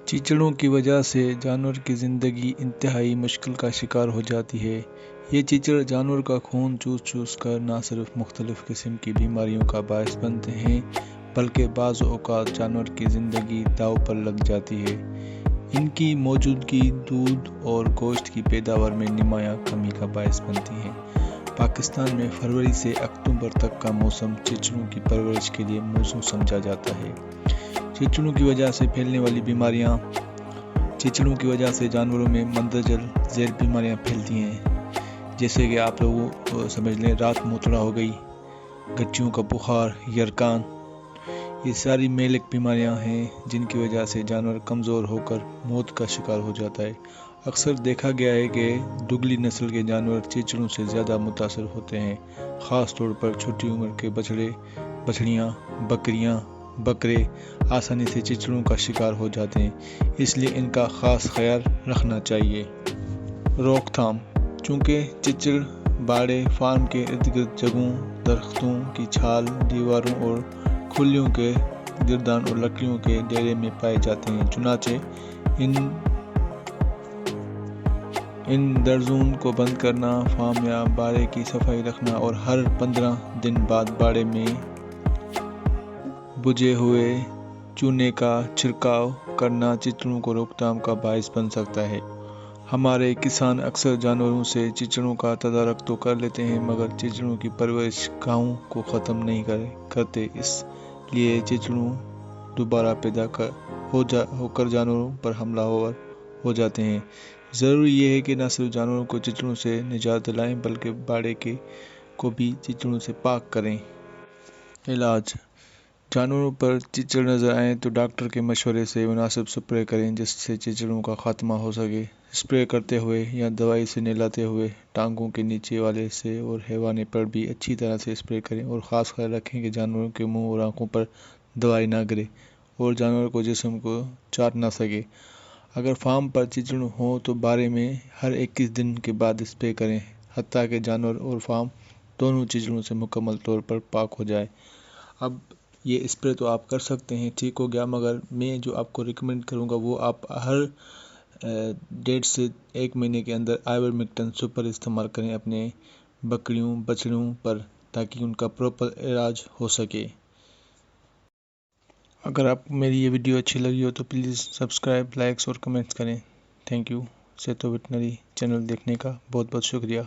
چیچڑوں کی وجہ سے جانور کی زندگی انتہائی مشکل کا شکار ہو جاتی ہے۔ یہ چیچڑ جانور کا خون چوس چوس کر نہ صرف مختلف قسم کی بیماریوں کا باعث بنتے ہیں بلکہ بعض اوقات جانور کی زندگی داؤ پر لگ جاتی ہے۔ ان کی موجودگی دودھ اور گوشت کی پیداوار میں نمایاں کمی کا باعث بنتی ہے۔ پاکستان میں فروری سے اکتوبر تک کا موسم چیچڑوں کی پرورش کے لیے موزوں سمجھا جاتا ہے۔ چیچڑوں کی وجہ سے پھیلنے والی بیماریاں۔ چیچڑوں کی وجہ سے جانوروں میں مندرجہ ذیل بیماریاں پھیلتی ہیں، جیسے کہ آپ لوگ سمجھ لیں رات موتڑا ہو گئی، گچیوں کا بخار، یرکان۔ یہ ساری میلک بیماریاں ہیں جن کی وجہ سے جانور کمزور ہو کر موت کا شکار ہو جاتا ہے۔ اکثر دیکھا گیا ہے کہ دگلی نسل کے جانور چیچڑوں سے زیادہ متاثر ہوتے ہیں، خاص طور پر چھوٹی عمر کے بچڑے، بچڑیاں، بکریاں، بکرے آسانی سے چیچڑوں کا شکار ہو جاتے ہیں، اس لیے ان کا خاص خیال رکھنا چاہیے۔ روک تھام۔ چونکہ چیچڑ باڑے فارم کے ارد گرد جگہوں، درختوں کی چھال، دیواروں اور کھلیوں کے گردان اور لکڑیوں کے ڈھیرے میں پائے جاتے ہیں، چنانچہ ان درزون کو بند کرنا، فارم یا باڑے کی صفائی رکھنا اور ہر 15 دن بعد باڑے میں بجھے ہوئے چونے کا چھڑکاو کرنا چیچڑوں کو روک تھام کا باعث بن سکتا ہے۔ ہمارے کسان اکثر جانوروں سے چیچڑوں کا تدارک تو کر لیتے ہیں مگر چیچڑوں کی پرورش گاہوں کو ختم نہیں کرتے، اس لیے چیچڑوں دوبارہ پیدا ہو کر جانوروں پر حملہ آور ہو جاتے ہیں۔ ضروری یہ ہے کہ نہ صرف جانوروں کو چیچڑوں سے نجات دلائیں بلکہ باڑے کو بھی چیچڑوں سے پاک کریں۔ علاج۔ جانوروں پر چیچڑ نظر آئیں تو ڈاکٹر کے مشورے سے مناسب سپرے کریں جس سے چیچڑوں کا خاتمہ ہو سکے۔ سپرے کرتے ہوئے یا دوائی سے نہلاتے ہوئے ٹانگوں کے نیچے والے حصے اور ہیوانے پر بھی اچھی طرح سے سپرے کریں اور خاص خیال رکھیں کہ جانوروں کے منہ اور آنکھوں پر دوائی نہ گرے اور جانور کو جسم کو چاٹ نہ سکے۔ اگر فارم پر چیچڑ ہوں تو بارے میں ہر 21 دن کے بعد سپرے کریں حتیٰ کہ جانور اور فارم دونوں چیچڑوں سے مکمل طور پر پاک ہو جائے۔ اب یہ سپرے تو آپ کر سکتے ہیں، ٹھیک ہو گیا، مگر میں جو آپ کو ریکمینڈ کروں گا وہ آپ ہر 1.5 سے 1 مہینے کے اندر آئیورمیکٹن سپر استعمال کریں اپنے بکریوں بچڑوں پر تاکہ ان کا پراپر علاج ہو سکے۔ اگر آپ کو میری یہ ویڈیو اچھی لگی ہو تو پلیز سبسکرائب، لائکس اور کمنٹس کریں۔ Thank you. Setu veterinary channel دیکھنے کا بہت بہت شکریہ۔